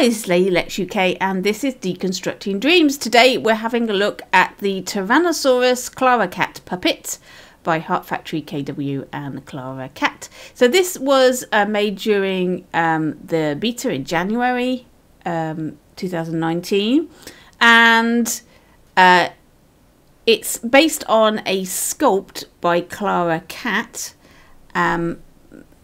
guys, Lady Lex UK, and this is Deconstructing Dreams. Today we're having a look at the Tyrannosaurus Clara Cat puppet by Heart Factory KW and Clara Cat. So this was made during the beta in January 2019, and it's based on a sculpt by Clara Cat,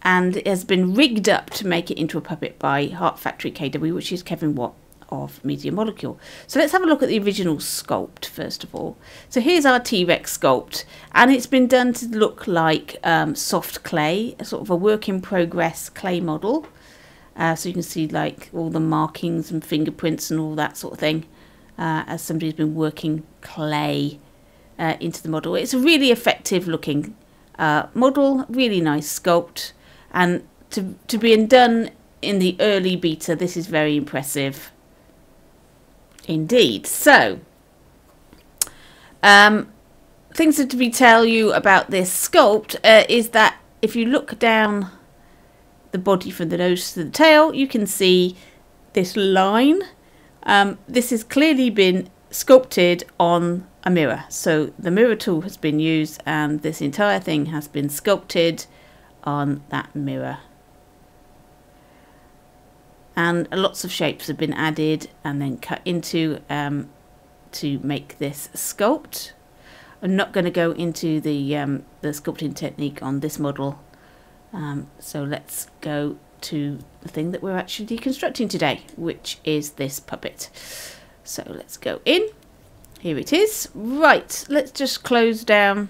and it has been rigged up to make it into a puppet by Heart Factory KW, which is Kevin Watt of Media Molecule. So let's have a look at the original sculpt first of all. So here's our T-Rex sculpt, and it's been done to look like soft clay, a sort of a work in progress clay model. So you can see like all the markings and fingerprints and all that sort of thing, as somebody's been working clay into the model. It's a really effective looking model, really nice sculpt. And to be done in the early beta, this is very impressive indeed. So, things to be tell you about this sculpt is that if you look down the body from the nose to the tail, you can see this line. This has clearly been sculpted on a mirror. So the mirror tool has been used, and this entire thing has been sculpted on that mirror, and lots of shapes have been added and then cut into to make this sculpt. I'm not going to go into the sculpting technique on this model, so let's go to the thing that we're actually deconstructing today, which is this puppet. So let's go in. Here it is. Right, let's just close down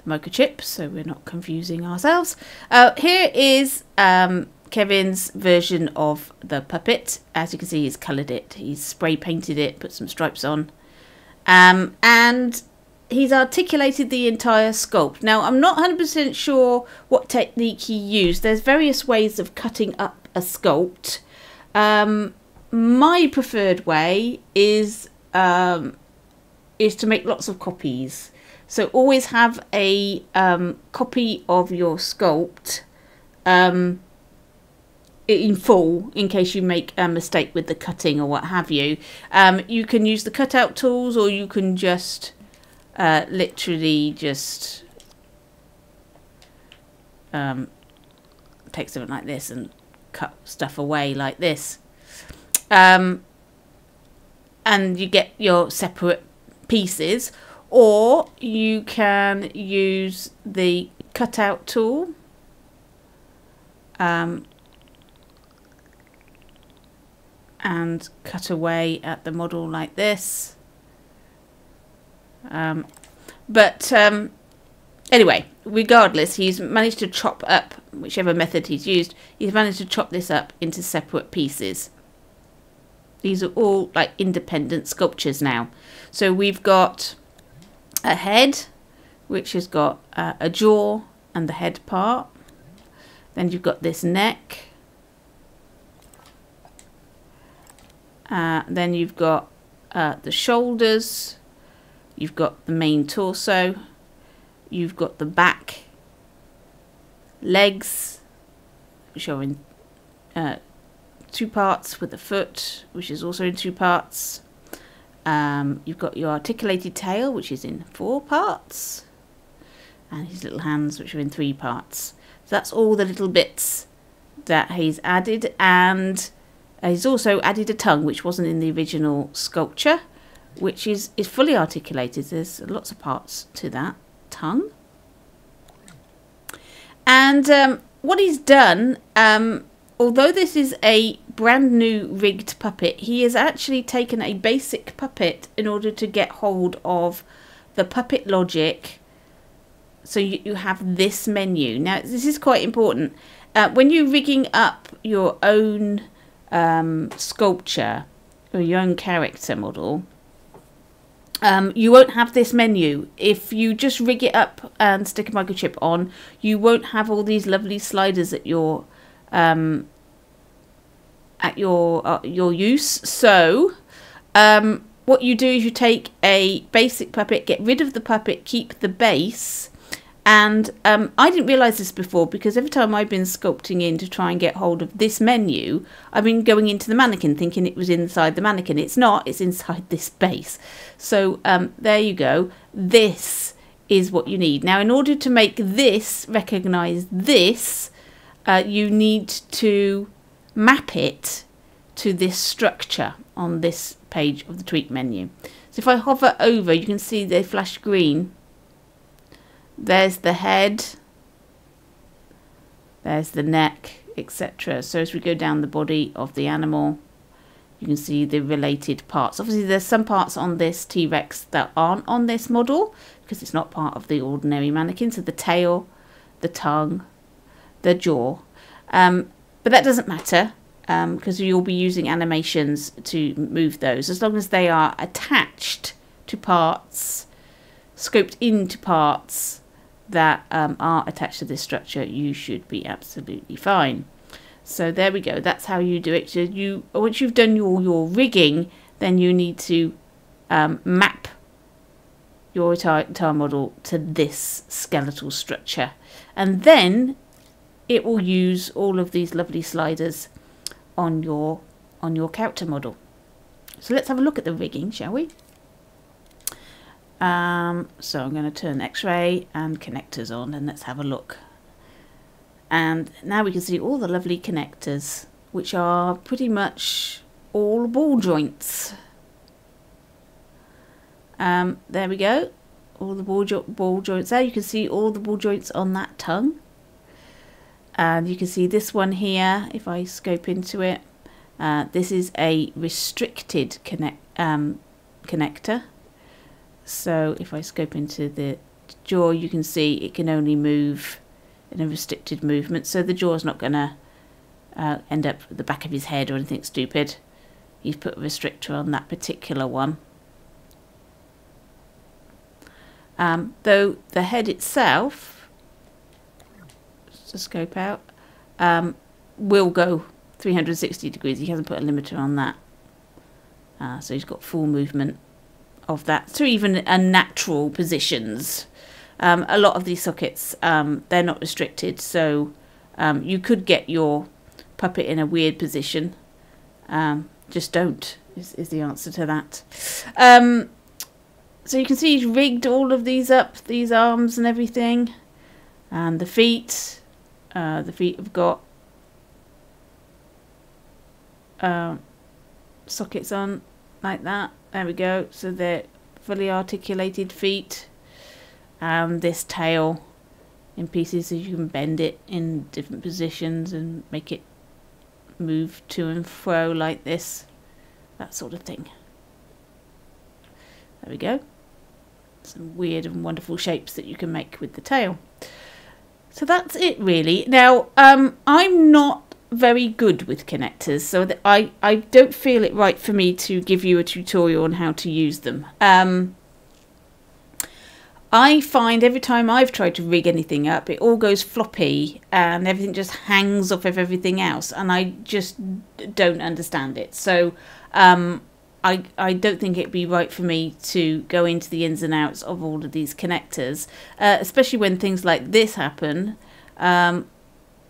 microchip so we're not confusing ourselves. Here is Kevin's version of the puppet. As you can see, he's coloured it, he's spray painted it, put some stripes on, and he's articulated the entire sculpt. Now I'm not 100% sure what technique he used. There's various ways of cutting up a sculpt. My preferred way is to make lots of copies. So always have a copy of your sculpt in full, in case you make a mistake with the cutting or what have you. You can use the cutout tools, or you can just literally just take something like this and cut stuff away like this. And you get your separate pieces. Or you can use the cutout tool and cut away at the model like this. Anyway, regardless, he's managed to chop up, whichever method he's used, he's managed to chop this up into separate pieces. These are all like independent sculptures now. So we've got a head, which has got a jaw and the head part. Then you've got this neck. Then you've got the shoulders. You've got the main torso. You've got the back, legs, which are in two parts, with the foot, which is also in two parts. You've got your articulated tail, which is in 4 parts, and his little hands, which are in 3 parts. So that's all the little bits that he's added, and he's also added a tongue, which wasn't in the original sculpture, which is fully articulated. There's lots of parts to that tongue. And what he's done, although this is a brand new rigged puppet, he has actually taken a basic puppet in order to get hold of the puppet logic. So you have this menu. Now this is quite important. When you're rigging up your own sculpture or your own character model, you won't have this menu. If you just rig it up and stick a microchip on, you won't have all these lovely sliders at your use. So what you do is you take a basic puppet, get rid of the puppet, keep the base, And I didn't realise this before, because every time I've been sculpting in to try and get hold of this menu, I've been going into the mannequin thinking it was inside the mannequin. It's not, it's inside this base. So there you go. This is what you need. Now, in order to make this recognise this, you need to map it to this structure on this page of the tweak menu. So if I hover over, you can see they flash green. There's the head, there's the neck, etc. So as we go down the body of the animal, you can see the related parts. Obviously there's some parts on this T-Rex that aren't on this model because it's not part of the ordinary mannequin. So the tail, the tongue, the jaw. But that doesn't matter because you'll be using animations to move those. As long as they are attached to parts, scoped into parts that are attached to this structure, you should be absolutely fine. So there we go. That's how you do it. So once you've done your rigging, then you need to map your entire model to this skeletal structure, and then it will use all of these lovely sliders on your character model. So let's have a look at the rigging, shall we? So I'm going to turn X-ray and connectors on, and let's have a look. And now we can see all the lovely connectors, which are pretty much all ball joints. There we go, all the ball joints there. You can see all the ball joints on that tongue, and you can see this one here. If I scope into it, this is a restricted connector. So if I scope into the jaw, you can see it can only move in a restricted movement. So the jaw's not going to end up at the back of his head or anything stupid. He's put a restrictor on that particular one. Though the head itself, just to scope out, will go 360 degrees. He hasn't put a limiter on that. So he's got full movement of that to even unnatural positions. A lot of these sockets, they're not restricted, so you could get your puppet in a weird position. Just don't is the answer to that. So you can see he's rigged all of these up, these arms and everything, and the feet. The feet have got sockets on like that. There we go. So they're fully articulated feet. And this tail in pieces, so you can bend it in different positions and make it move to and fro like this, that sort of thing. There we go. Some weird and wonderful shapes that you can make with the tail. So that's it really. Now I'm not very good with connectors, so that I don't feel it right for me to give you a tutorial on how to use them. I find every time I've tried to rig anything up, it all goes floppy and everything just hangs off of everything else, and I just don't understand it. So I don't think it'd be right for me to go into the ins and outs of all of these connectors, especially when things like this happen.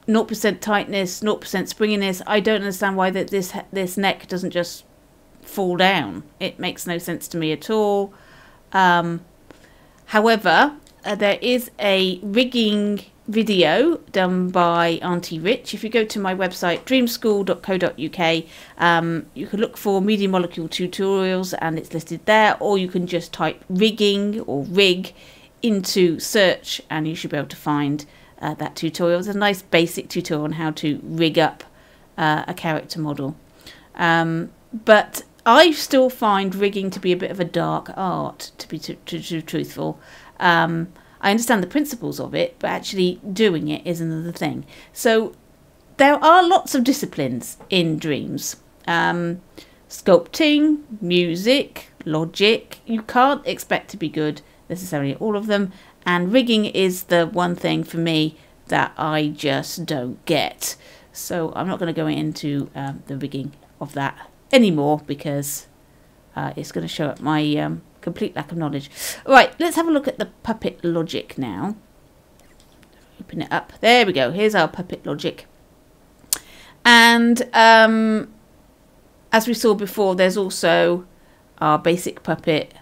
0% tightness, 0% springiness. I don't understand why this neck doesn't just fall down. It makes no sense to me at all. However, there is a rigging video done by Auntie Rich. If you go to my website dreamschool.co.uk, you can look for Media Molecule tutorials and it's listed there, or you can just type rigging or rig into search and you should be able to find that tutorial. It's a nice basic tutorial on how to rig up a character model. But I still find rigging to be a bit of a dark art, to be truthful. I understand the principles of it, but actually doing it is another thing. So there are lots of disciplines in Dreams. Sculpting, music, logic. You can't expect to be good necessarily at all of them. And rigging is the one thing for me that I just don't get. So I'm not going to go into the rigging of that anymore because it's going to show up my complete lack of knowledge. Right, let's have a look at the puppet logic now. open it up. There we go. Here's our puppet logic. And as we saw before, there's also our basic puppet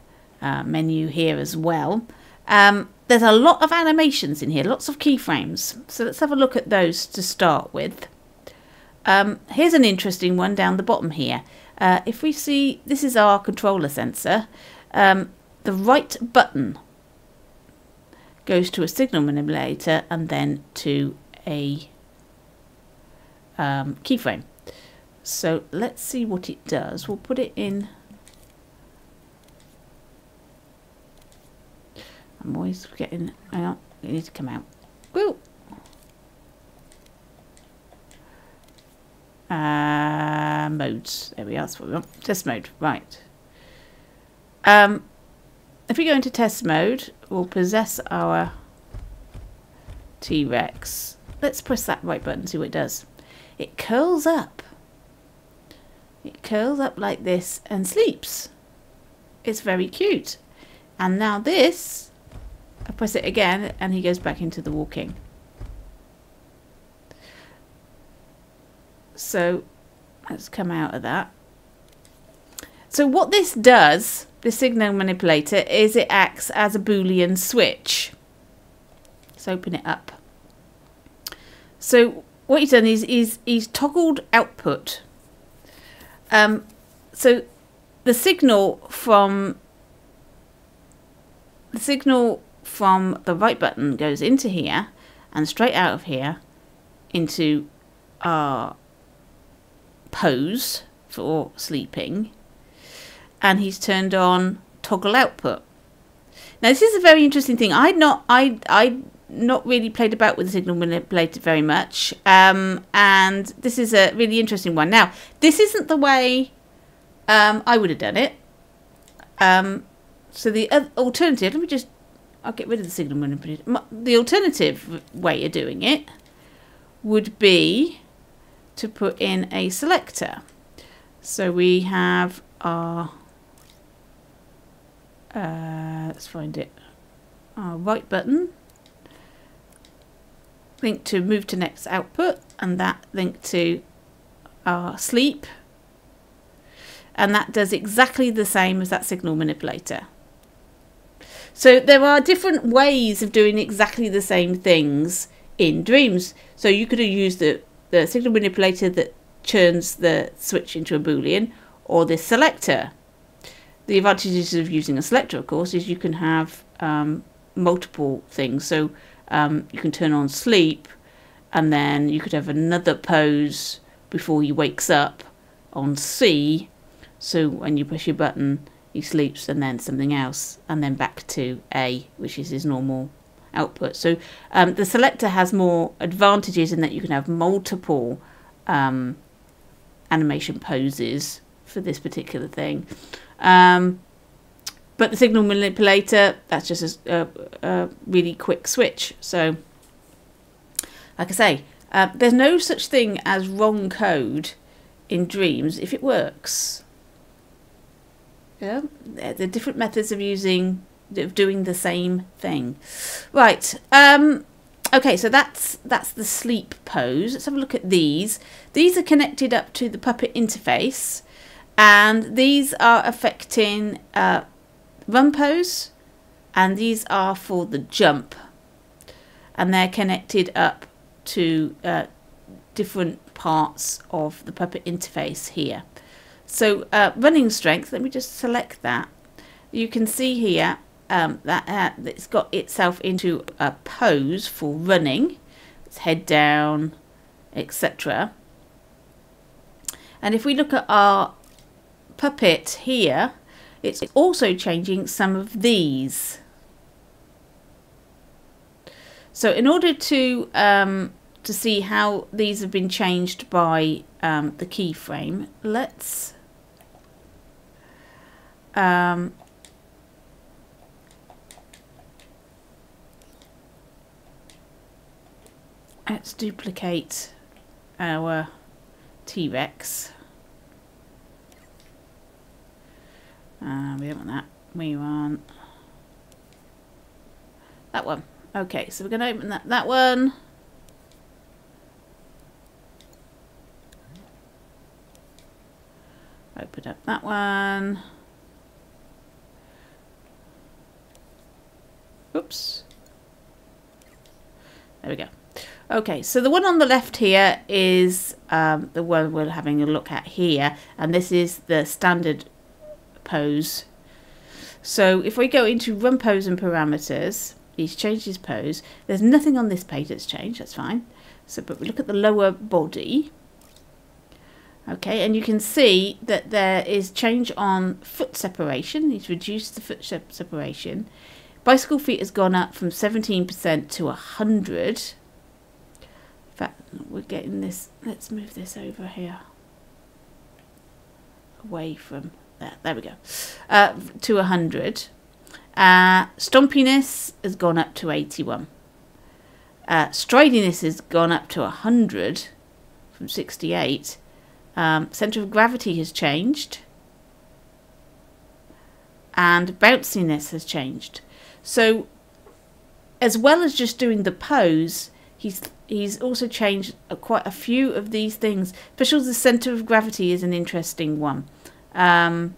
menu here as well. There's a lot of animations in here, lots of keyframes. So let's have a look at those to start with. Here's an interesting one down the bottom here. If we see, this is our controller sensor. The right button goes to a signal manipulator and then to a keyframe. So let's see what it does. We'll put it in. I'm always getting, hang on, it needs to come out. Woo! Modes. There we are. That's what we want. Test mode. Right. If we go into test mode, we'll possess our T-Rex. Let's press that right button and see what it does. It curls up. It curls up like this and sleeps. It's very cute. And now this, I press it again and he goes back into the walking. So let's come out of that. So what this does, the signal manipulator, is it acts as a Boolean switch. Let's open it up. So what he's done is he's toggled output. So the signal from the right button goes into here and straight out of here into our pose for sleeping, and he's turned on toggle output. Now this is a very interesting thing. I not really played about with the signal manipulator very much, and this is a really interesting one. Now this isn't the way I would have done it. So the alternative, I'll get rid of the signal manipulator. The alternative way of doing it would be to put in a selector. So we have our, let's find it, our right button, link to move to next output, and that link to our sleep, and that does exactly the same as that signal manipulator. So there are different ways of doing exactly the same things in Dreams. So you could have used the signal manipulator that churns the switch into a Boolean, or this selector. The advantages of using a selector, of course, is you can have multiple things. So you can turn on sleep, and then you could have another pose before he wakes up on C. So when you push your button, he sleeps, and then something else, and then back to A, which is his normal output. So the selector has more advantages in that you can have multiple animation poses for this particular thing. But the signal manipulator, that's just a really quick switch. So like I say, there's no such thing as wrong code in Dreams if it works. Yeah, there are different methods of doing the same thing. Right. Okay, so that's the sleep pose. Let's have a look at these. These are connected up to the puppet interface, and these are affecting run pose, and these are for the jump, and they're connected up to different parts of the puppet interface here. So running strength, let me just select that. You can see here that it's got itself into a pose for running. It's head down, etc. And if we look at our puppet here, it's also changing some of these. So in order to see how these have been changed by the keyframe, let's duplicate our T-Rex. We don't want that. We want that one. Okay, so we're going to open that one. Open up that one. Oops. There we go. Okay, so the one on the left here is the one we're having a look at here, and this is the standard pose. So if we go into run pose and parameters, he's changed his pose. There's nothing on this page that's changed, that's fine. So, but we look at the lower body. Okay, and you can see that there is change on foot separation. He's reduced the foot separation. Bicycle feet has gone up from 17% to 100. In fact, we're getting this. Let's move this over here. Away from there. There we go. To 100. Stompiness has gone up to 81. Stridiness has gone up to 100 from 68. Centre of gravity has changed. And bounciness has changed. So, as well as just doing the pose, he's also changed quite a few of these things. Especially the centre of gravity is an interesting one. That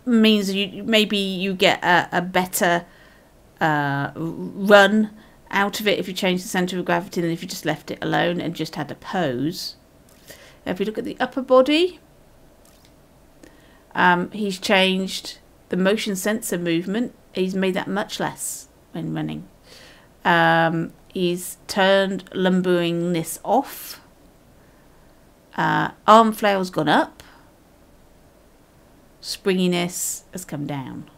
means maybe you get a better run out of it if you change the centre of gravity than if you just left it alone and just had a pose. Now, if we look at the upper body, he's changed the motion sensor movement. He's made that much less when running. He's turned lumberingness off. Arm flail's gone up. Springiness has come down.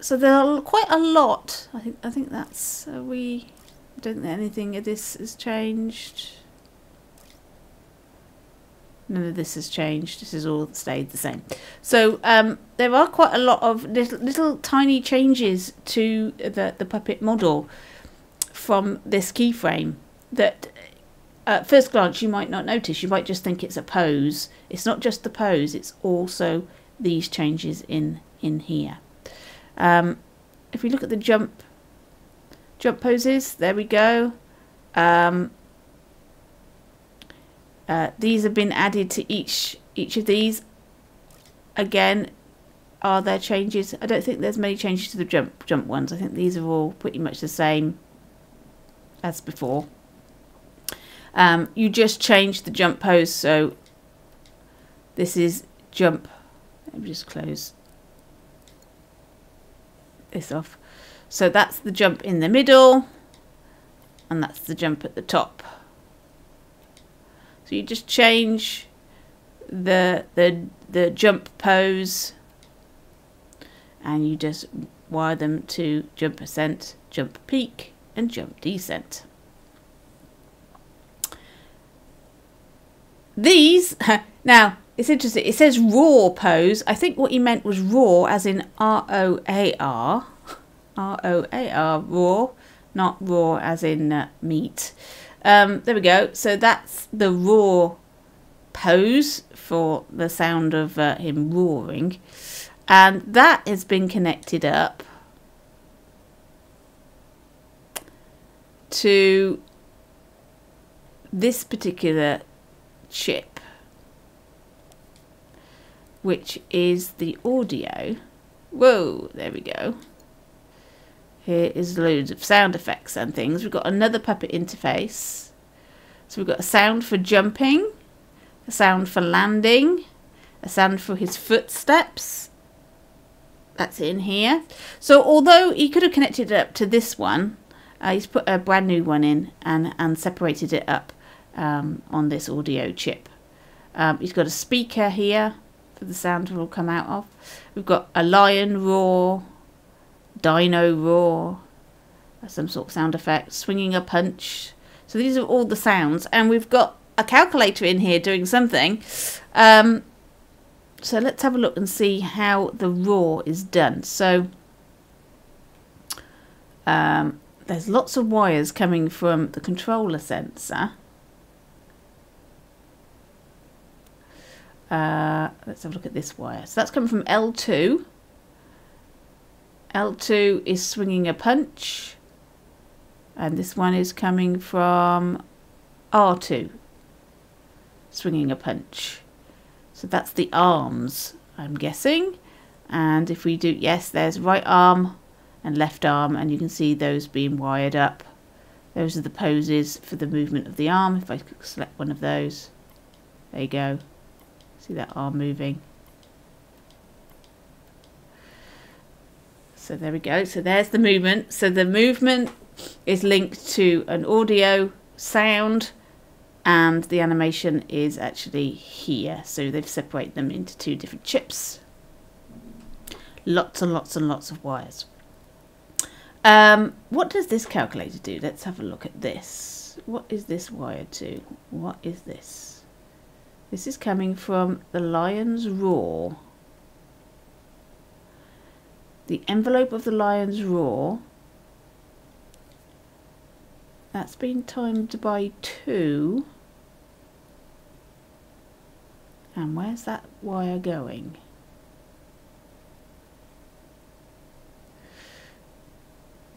So there are quite a lot. I think that's I don't think anything of this has changed. None of this has changed. This has all stayed the same. So there are quite a lot of little tiny changes to the puppet model from this keyframe that at first glance you might not notice. You might just think it's a pose. It's not just the pose. It's also these changes in here. If we look at the jump poses, there we go. These have been added to each of these. Again, are there changes? I don't think there's many changes to the jump ones. I think these are all pretty much the same as before. You just change the jump pose. So this is jump. Let me just close this off. So that's the jump in the middle, and that's the jump at the top. So you just change the jump pose, and you just wire them to jump ascent, jump peak, and jump descent. These now it's interesting. It says raw pose. I think what he meant was raw, as in R-O-A-R, R-O-A-R, raw, not raw as in meat. There we go. So that's the raw pose for the sound of him roaring, and that has been connected up to this particular chip, which is the audio. Whoa, there we go. Here is loads of sound effects and things. We've got another puppet interface. So we've got a sound for jumping, a sound for landing, a sound for his footsteps. That's in here. So although he could have connected it up to this one, he's put a brand new one in and separated it up on this audio chip. He's got a speaker here for the sound to all come out of. We've got a lion roar, dino roar, some sort of sound effect, swinging a punch. So these are all the sounds, and we've got a calculator in here doing something. So let's have a look and see how the roar is done. So there's lots of wires coming from the controller sensor. Let's have a look at this wire. So that's coming from L2. L2 is swinging a punch, and this one is coming from R2, swinging a punch. So that's the arms, I'm guessing. And if we do, yes, there's right arm and left arm, and you can see those being wired up. Those are the poses for the movement of the arm. If I select one of those, there you go. See that arm moving. So there we go. So there's the movement. So the movement is linked to an audio sound, and the animation is actually here. So they've separated them into two different chips. Lots and lots and lots of wires. What does this calculator do? Let's have a look at this. What is this wired to? What is this? This is coming from the lion's roar. The envelope of the lion's roar, that's been timed by 2. And where's that wire going?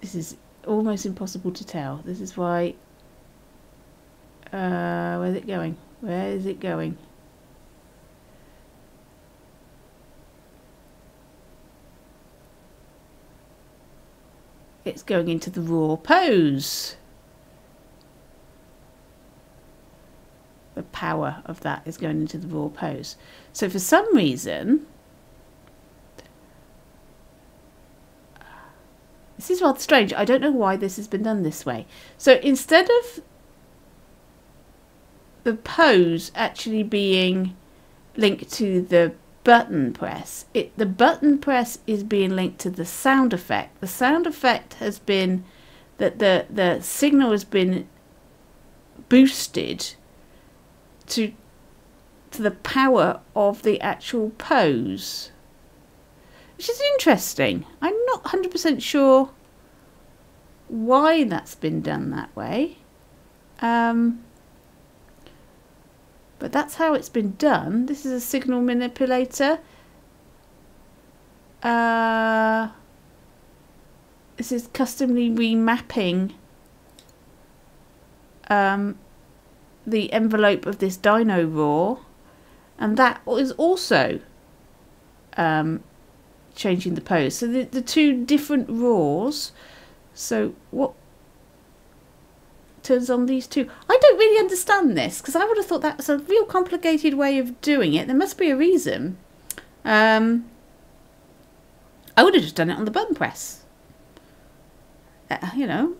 This is almost impossible to tell. This is why... where's it going? Where is it going? It's going into the raw pose. The power of that is going into the raw pose. So for some reason, this is rather strange. I don't know why this has been done this way. So instead of the pose actually being linked to the button press, the button press is being linked to the sound effect. The sound effect has been that the signal has been boosted to the power of the actual pose, which is interesting. I'm not 100% sure why that's been done that way, but that's how it's been done. This is a signal manipulator. This is customly remapping the envelope of this dino roar, and that is also changing the pose. So the two different roars. So what turns on these two? I don't really understand this, because I would have thought that was a real complicated way of doing it. There must be a reason. I would have just done it on the button press. You know,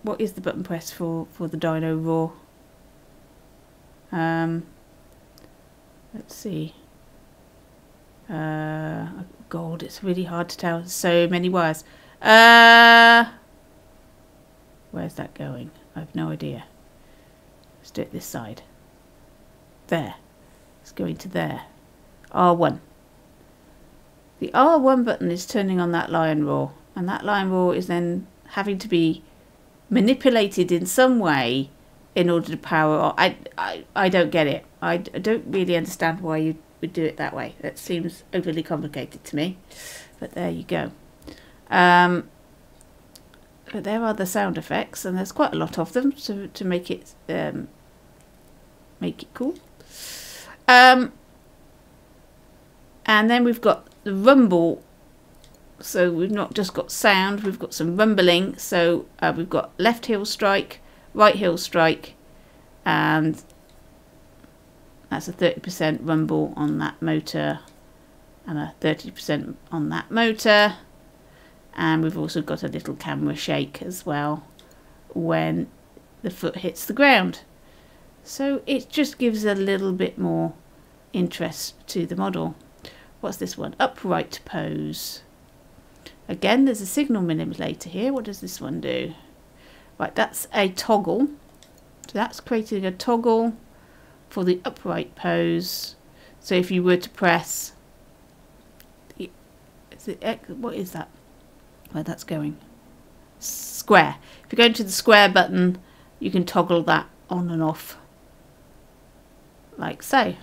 what is the button press for the dino roar? Let's see. God, it's really hard to tell. So many wires. Where's that going? I have no idea. Let's do it this side. There. It's going to there. R1. The R1 button is turning on that lion roar, and that lion roar is then having to be manipulated in some way in order to power on. I don't get it. I don't really understand why you would do it that way. That seems overly complicated to me. But there you go. But there are the sound effects, and there's quite a lot of them to make it cool. And then we've got the rumble. So we've not just got sound, we've got some rumbling. So we've got left heel strike, right heel strike, and that's a 30% rumble on that motor and a 30% on that motor. And we've also got a little camera shake as well when the foot hits the ground. So it just gives a little bit more interest to the model. What's this one? Upright pose. Again, there's a signal manipulator here. What does this one do? Right, that's a toggle. So that's creating a toggle for the upright pose. So if you were to press, what is that? Where that's going? Square. If you go into the square button, you can toggle that on and off, like so.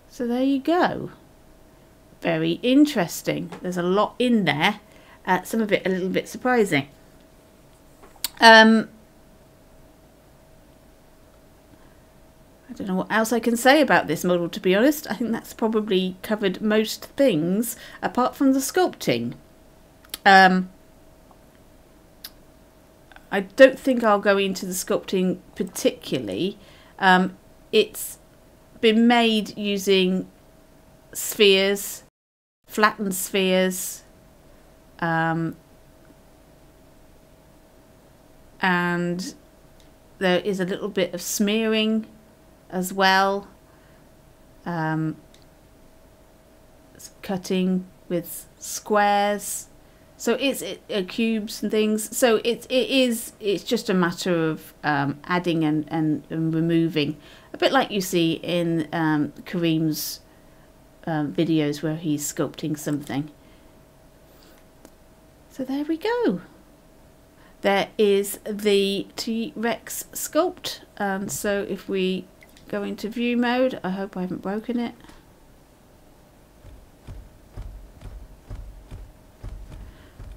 So there you go. very interesting. There's a lot in there. Some of it a little bit surprising. I don't know what else I can say about this model, to be honest. I think that's probably covered most things apart from the sculpting. I don't think I'll go into the sculpting particularly. It's been made using spheres, flattened spheres, and there is a little bit of smearing as well. Cutting with squares, so it's cubes and things. So it's just a matter of adding and removing, a bit like you see in Kareem's videos where he's sculpting something. So there we go. There is the T-Rex sculpt. So if we go into view mode, I hope I haven't broken it.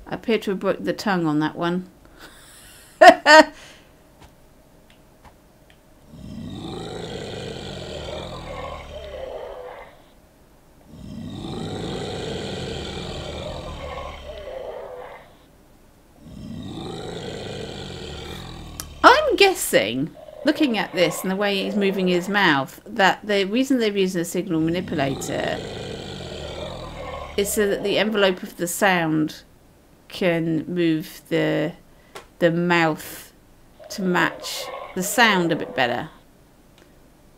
I appear to have broken the tongue on that one. I'm guessing, looking at this and the way he's moving his mouth, that the reason they've used a signal manipulator is so that the envelope of the sound can move the mouth to match the sound a bit better.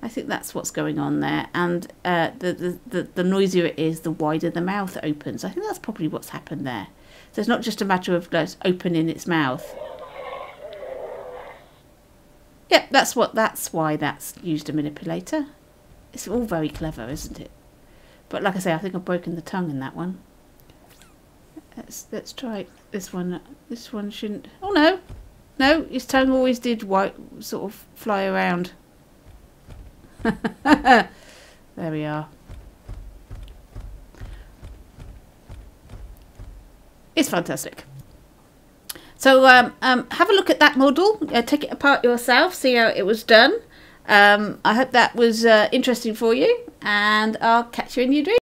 I think that's what's going on there, and the noisier it is, the wider the mouth opens. I think that's probably what's happened there. So it's not just a matter of just opening its mouth. Yep, that's why that's used a manipulator. It's all very clever, isn't it? But like I say, I think I've broken the tongue in that one. Let's try this one. This one shouldn't. Oh no, no! His tongue always did sort of fly around. There we are. It's fantastic. So have a look at that model. Take it apart yourself. See how it was done. I hope that was interesting for you, and I'll catch you in your dream.